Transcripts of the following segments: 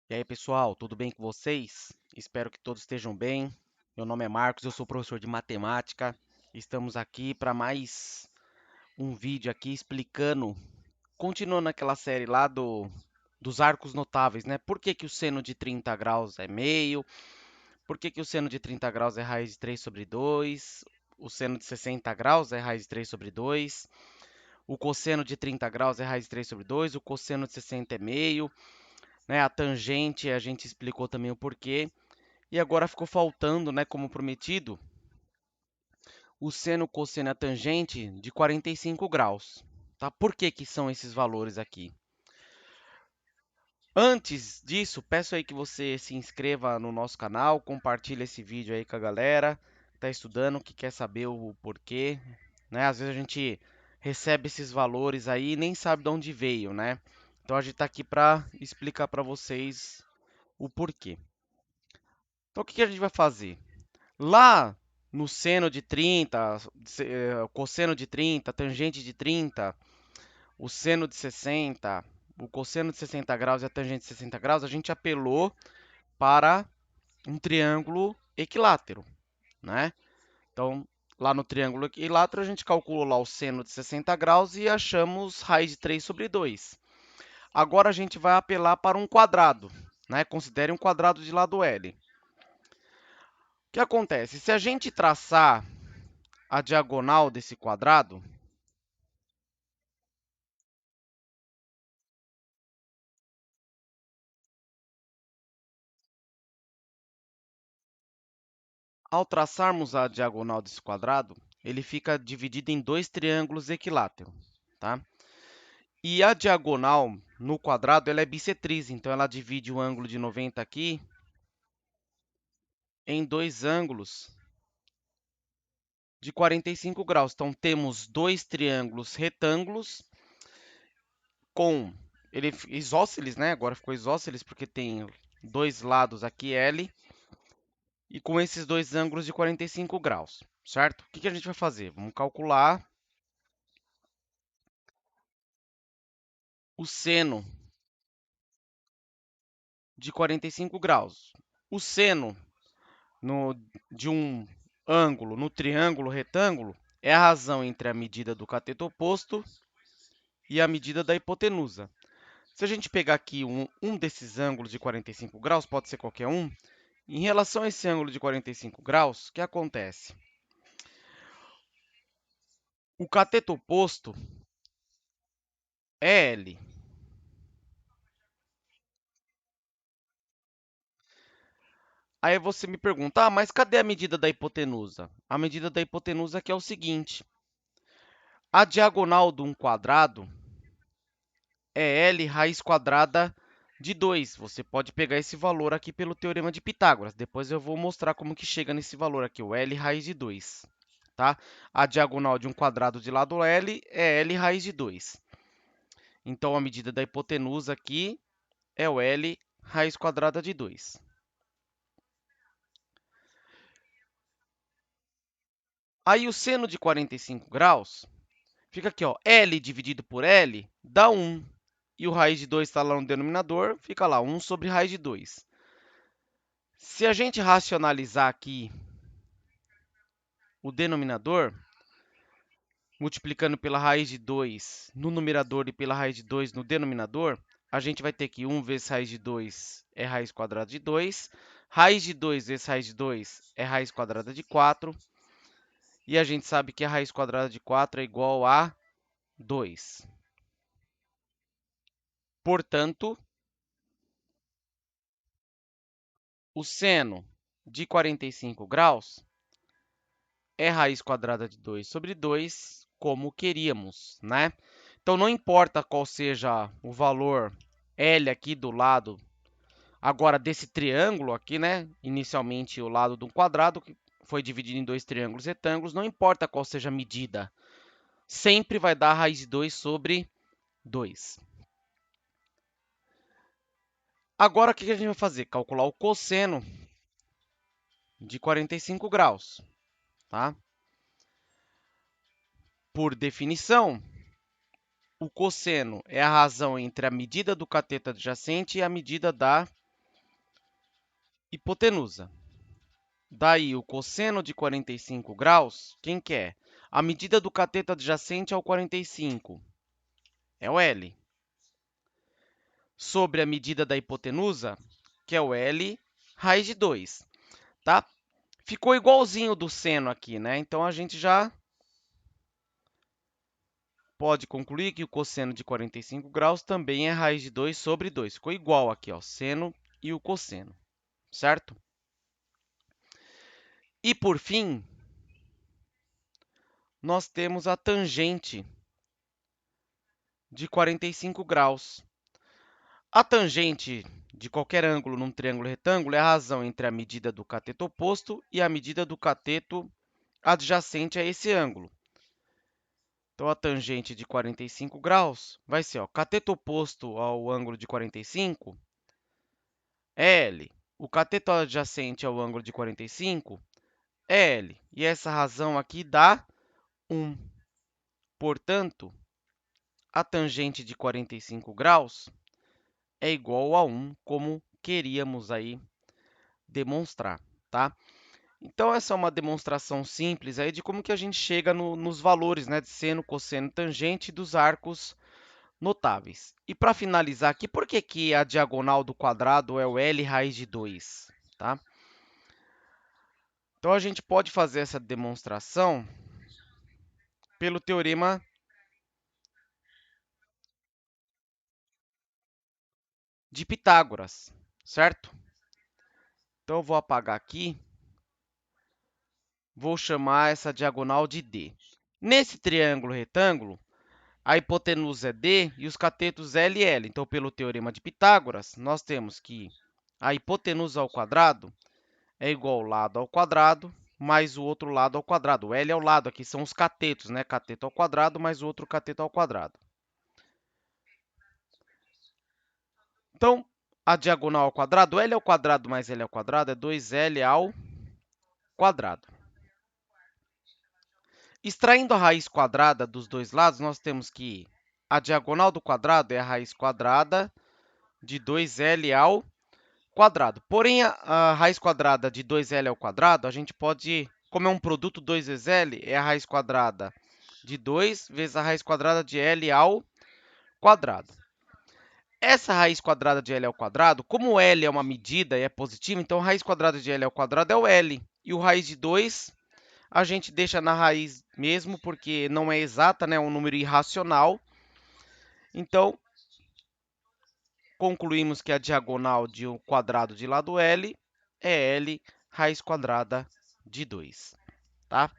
E aí, pessoal, tudo bem com vocês? Espero que todos estejam bem. Meu nome é Marcos, eu sou professor de matemática. Estamos aqui para mais um vídeo aqui explicando, continuando aquela série lá dos arcos notáveis, né? Por que que o seno de 30 graus é meio? Por que que o seno de 30 graus é raiz de 3 sobre 2? O seno de 60 graus é raiz de 3 sobre 2. O cosseno de 30 graus é raiz de 3 sobre 2. O cosseno de 60 é meio, né? A tangente, a gente explicou também o porquê. E agora ficou faltando, né, como prometido, o seno, cosseno e a tangente de 45 graus. Tá? Por que que são esses valores aqui? Antes disso, peço aí que você se inscreva no nosso canal, compartilhe esse vídeo aí com a galera que está estudando, que quer saber o porquê, né? Às vezes a gente recebe esses valores aí e nem sabe de onde veio, né? Então a gente está aqui para explicar para vocês o porquê. Então o que que a gente vai fazer? Lá no seno de 30, cosseno de 30, tangente de 30, o seno de 60, o cosseno de 60 graus e a tangente de 60 graus, a gente apelou para um triângulo equilátero, né? Então, lá no triângulo equilátero, a gente calculou lá o seno de 60 graus e achamos raiz de 3 sobre 2. Agora a gente vai apelar para um quadrado, né? Considere um quadrado de lado L. O que acontece? Se a gente traçar a diagonal desse quadrado, ao traçarmos a diagonal desse quadrado, ele fica dividido em dois triângulos equiláteros, tá? E a diagonal no quadrado ela é bissetriz, então ela divide o ângulo de 90 aqui em dois ângulos de 45 graus. Então temos dois triângulos retângulos com isósceles, né? Agora ficou isósceles porque tem dois lados aqui L e com esses dois ângulos de 45 graus, certo? O que que a gente vai fazer? Vamos calcular o seno de 45 graus. O seno de um ângulo no triângulo retângulo é a razão entre a medida do cateto oposto e a medida da hipotenusa. Se a gente pegar aqui um desses ângulos de 45 graus, pode ser qualquer um, em relação a esse ângulo de 45 graus, o que acontece? O cateto oposto é L. Aí você me pergunta, mas cadê a medida da hipotenusa? A medida da hipotenusa aqui é o seguinte, a diagonal de um quadrado é L raiz quadrada de 2. Você pode pegar esse valor aqui pelo teorema de Pitágoras. Depois eu vou mostrar como que chega nesse valor aqui, o L raiz de 2. Tá? A diagonal de um quadrado de lado L é L raiz de 2. Então, a medida da hipotenusa aqui é o L raiz quadrada de 2. Aí, o seno de 45 graus fica aqui, ó, L dividido por L dá 1. E o raiz de 2 está lá no denominador, fica lá 1 sobre raiz de 2. Se a gente racionalizar aqui o denominador, multiplicando pela raiz de 2 no numerador e pela raiz de 2 no denominador, a gente vai ter que 1 vezes raiz de 2 é raiz quadrada de 2, raiz de 2 vezes raiz de 2 é raiz quadrada de 4, e a gente sabe que a raiz quadrada de 4 é igual a 2. Portanto, o seno de 45 graus é raiz quadrada de 2 sobre 2, como queríamos, né? Então, não importa qual seja o valor L aqui do lado, agora desse triângulo aqui, né? Inicialmente o lado de um quadrado, que foi dividido em dois triângulos retângulos, não importa qual seja a medida, sempre vai dar raiz de 2 sobre 2. Agora, o que a gente vai fazer? Calcular o cosseno de 45 graus, tá? Por definição, o cosseno é a razão entre a medida do cateto adjacente e a medida da hipotenusa. Daí, o cosseno de 45 graus, quem que é? A medida do cateto adjacente ao 45 é o L. Sobre a medida da hipotenusa, que é o L raiz de 2, tá? Ficou igualzinho do seno aqui, né? Então, a gente já pode concluir que o cosseno de 45 graus também é raiz de 2 sobre 2. Ficou igual aqui, ó, seno e o cosseno, certo? E, por fim, nós temos a tangente de 45 graus. A tangente de qualquer ângulo num triângulo retângulo é a razão entre a medida do cateto oposto e a medida do cateto adjacente a esse ângulo. Então, a tangente de 45 graus vai ser, ó, cateto oposto ao ângulo de 45 é L. O cateto adjacente ao ângulo de 45 é L. E essa razão aqui dá 1. Portanto, a tangente de 45 graus é igual a 1, como queríamos aí demonstrar, tá? Então, essa é uma demonstração simples aí de como que a gente chega nos valores, né, de seno, cosseno, tangente dos arcos notáveis. E para finalizar aqui, por que que a diagonal do quadrado é o L raiz de 2, tá? Então, a gente pode fazer essa demonstração pelo teorema de Pitágoras, certo? Então, eu vou apagar aqui, vou chamar essa diagonal de D. Nesse triângulo retângulo, a hipotenusa é D e os catetos L e L. Então, pelo teorema de Pitágoras, nós temos que a hipotenusa ao quadrado é igual ao lado ao quadrado mais o outro lado ao quadrado. O L é o lado, aqui são os catetos, né? Cateto ao quadrado mais o outro cateto ao quadrado. Então, a diagonal ao quadrado, L ao quadrado mais L ao quadrado é 2L ao quadrado. Extraindo a raiz quadrada dos dois lados, nós temos que a diagonal do quadrado é a raiz quadrada de 2L ao quadrado. Porém, a raiz quadrada de 2L ao quadrado, a gente pode, como é um produto 2 vezes L, é a raiz quadrada de 2 vezes a raiz quadrada de L ao quadrado. Essa raiz quadrada de L ao quadrado, como L é uma medida e é positiva, então a raiz quadrada de L ao quadrado é o L. E o raiz de 2 a gente deixa na raiz mesmo, porque não é exata, né? É um número irracional. Então, concluímos que a diagonal de um quadrado de lado L é L raiz quadrada de 2, tá?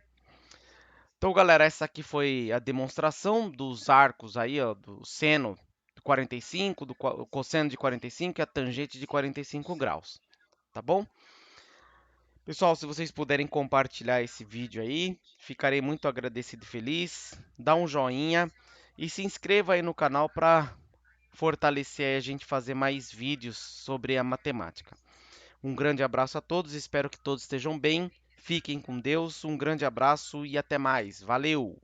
Então, galera, essa aqui foi a demonstração dos arcos aí, ó, do seno de 45, do cosseno de 45 e a tangente de 45 graus, tá bom? Pessoal, se vocês puderem compartilhar esse vídeo aí, ficarei muito agradecido e feliz. Dá um joinha e se inscreva aí no canal para fortalecer a gente fazer mais vídeos sobre a matemática. Um grande abraço a todos, espero que todos estejam bem. Fiquem com Deus, um grande abraço e até mais. Valeu!